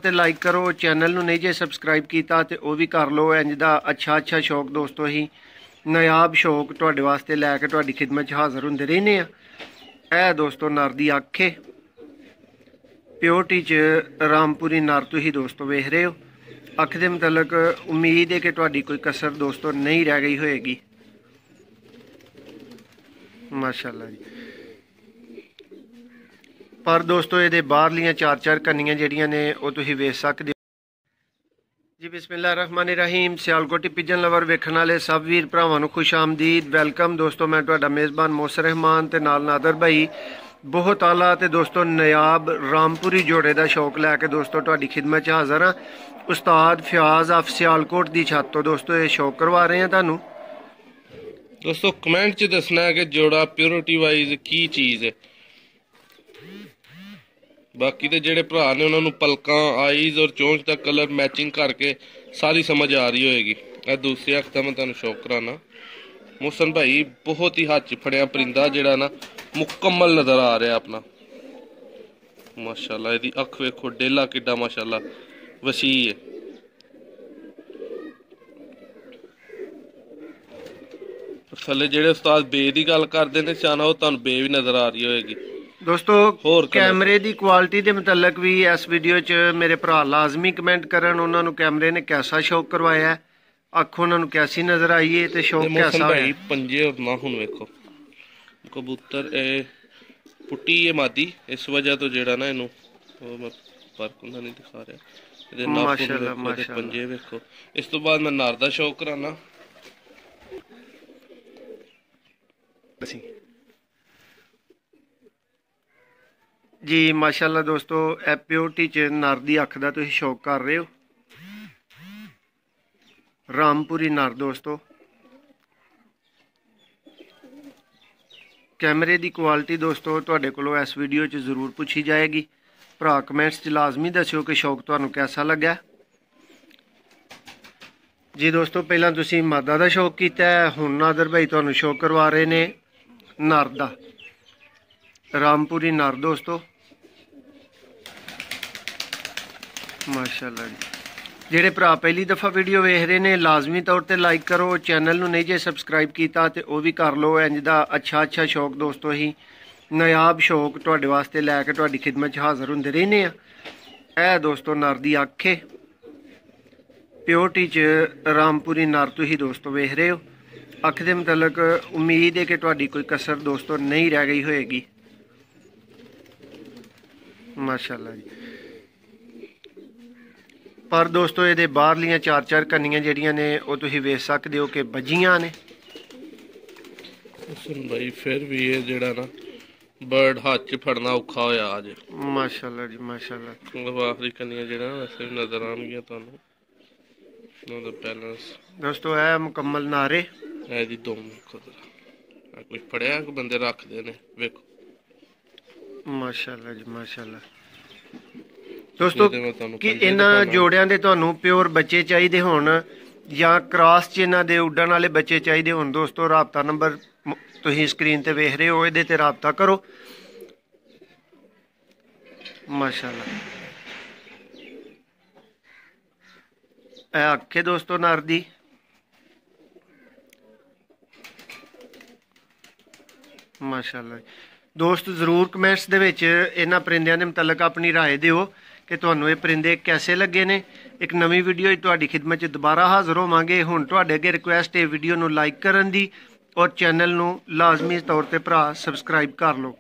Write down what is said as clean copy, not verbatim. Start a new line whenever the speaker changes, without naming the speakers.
ਤੇ ਲਾਈਕ ਕਰੋ। ਚੈਨਲ ਨੂੰ ਨਹੀਂ ਜੇ ਸਬਸਕ੍ਰਾਈਬ ਕੀਤਾ ਤੇ ਉਹ ਵੀ ਕਰ ਲਓ। ਇੰਜ ਦਾ ਅੱਛਾ ਸ਼ੌਕ ਦੋਸਤੋ ਹੀ ਨਾयाब शौक ਤੁਹਾਡੇ ਵਾਸਤੇ ਲੈ ਕੇ ਤੁਹਾਡੀ ਖਿਦਮਤ 'ਚ ਹਾਜ਼ਰ ਹੁੰਦੇ ਰਹਿੰਦੇ ਆ। ਇਹ ਦੋਸਤੋ ਨਰ ਦੀ ਅੱਖ ਹੈ, ਪਿਓਰਟੀ 'ਚ ਰਾਮਪੁਰੀ ਨਰ ਤੁਸੀਂ ਦੋਸਤੋ ਵੇਖ ਰਹੇ ਹੋ। ਅੱਖ ਦੇ ਮੁਤਲਕ ਉਮੀਦ ਹੈ ਕਿ ਤੁਹਾਡੀ ਕੋਈ ਕਸਰ ਦੋਸਤੋ नहीं रह गई होएगी। माशाअल्लाह जी। पर दोस्तों ये बाहरलियां चार कन्नियां जिहड़ियां ने वो तुसीं वेख सकदे जी। बिस्मिल्लाहिर्रहमानिर्रहीम। सियालकोटी पिजन लवर वेखण वाले सब वीर भरावां नूं खुश आमदीद। वेलकम दोस्तों, मैं तुहाडा मेज़बान मोहसिन रहमान ते नाल नादर भाई बहुत आला ते दोस्तों नायाब रामपुरी जोड़े का शौक लैके दोस्तों तुहाडी खिदमत च हाज़र हाँ। उस्ताद फयाज ऑफ सियालकोट की छत तो दोस्तों ये शौक करवा रहे हैं तुहानूं।
दोस्तों कमेंट च दसना है कि जोड़ा प्योरिटी वाइज की चीज़ है। बाकी तो जेडे भरा ने उन्होंने पलकां आईज और चोंच का कलर मैचिंग करके सारी समझ आ रही होएगी। यह दूसरी अख का मैं तुहानूं शौक कराना। मोहसिन भाई बहुत ही हाथ च फड़िया परिंदा जेड़ा ना मुकम्मल नजर आ रहा अपना। माशाल्लाह इहदी अख वेखो, डेला किड्डा माशाल्लाह वसी है। थले जेडे उस्ताद बे दी गल करदे ने सियाना वो तुहानूं बे भी नजर आ रही होएगी।
दोस्तों कैमरे की क्वालिटी के मुतलक भी इस वीडियो च मेरे भरा लाजमी कमेंट करन उन्होंने कैमरे ने कैसा शौक करवाया है, अख उन्होंने कैसी नजर आई है तो शौक कैसा
भाई पंजे और ना हुन वेखो कबूतर पुट्टी है मादी इस वजह तो जेड़ा ना इनू फर्क उन्दा नहीं दिखा रहा। माशाल्लाह पंजे वेखो। इस तो बाद मैं नर दा शौक कराना।
जी माशाल्लाह दोस्तों ए प्योरिटी च नर दी अख दा तुसीं शौक कर रहे हो। रामपुरी नर दोस्तों कैमरे की क्वालिटी दोस्तों तुहाडे कोलों इस वीडियो च जरूर पूछी जाएगी। भरा कमेंट्स च लाजमी दस्सिओ कि शौक तुहानूं कैसा लग्या जी। दोस्तों पहला तुसीं मादा दा शौक कीता है, हुण नादर भाई तुहानूं शौक करवा रहे ने नर दा। रामपुरी नर दोस्तों माशाल्लाह जी। ਜਿਹੜੇ ਭਰਾ ਪਹਿਲੀ दफ़ा वीडियो वेख रहे ने लाजमी तौर पर लाइक करो। चैनल ਨੂੰ नहीं जे सबसक्राइब किया तो वह भी कर लो। इंज ਦਾ अच्छा शौक दोस्तों ही नायाब शौक ਤੁਹਾਡੇ वास्ते लैके ਤੁਹਾਡੀ खिदमत 'ਚ हाज़र ਹੁੰਦੇ रहने ਆ। ਇਹ दोस्तों नर ਦੀ ਅੱਖ है, प्योरिटी च रामपुरी नर तुसीं दोस्तों वेख रहे हो। अख के मुतलक उम्मीद है कि ਤੁਹਾਡੀ कोई कसर दोस्तों नहीं रह गई होएगी। माशाल्लाह जी। पर दोस्तों ये बाहरलियां चार कन्नियां जिहड़ियां ने वो तुसीं वेख सकदे हो कि बजियां ने।
भाई फिर भी ये जेड़ा ना बर्ड हाथ च फड़ना औखा होया अज।
माशाल्लाह जी माशाल्लाह।
आखिरी कन्नियां जेड़ा वैसे भी नजर आउणगियां तुहानूं। ਉਹਦਾ बैलेंस
दोस्तों है मुकम्मल नारे
है जी। दो खुद कुछ फड़िया को बंदे रखते ने वेखो।
माशाल्लाह जी माशाल्लाह। दोस्तों कि इन्हां जोड़ियां दे तुहानूं प्योर बच्चे चाहिए होण या क्रॉस च इन्हां दे उड्डण वाले बच्चे चाहिए होण दोस्तों राबता नंबर तुसीं स्क्रीन ते वेख रहे हो, इहदे ते राबता करो। माशाल्लाह अख है दोस्तों नर दी। माशाल्लाह दोस्त जरूर कमेंट्स दे विच इन्हां परिंदियां दे मुतलक अपनी राय दिओ कि तुहानूं ये परिंदे कैसे लगे ने। एक नवीं वीडियो तुहाडी खिदमत च दोबारा हाज़र होवांगे। हुण तुहाडे अगे रिक्वेस्ट है वीडियो नूं लाइक करन दी और चैनल नूं लाजमी तौर ते भरा सबसक्राइब कर लो।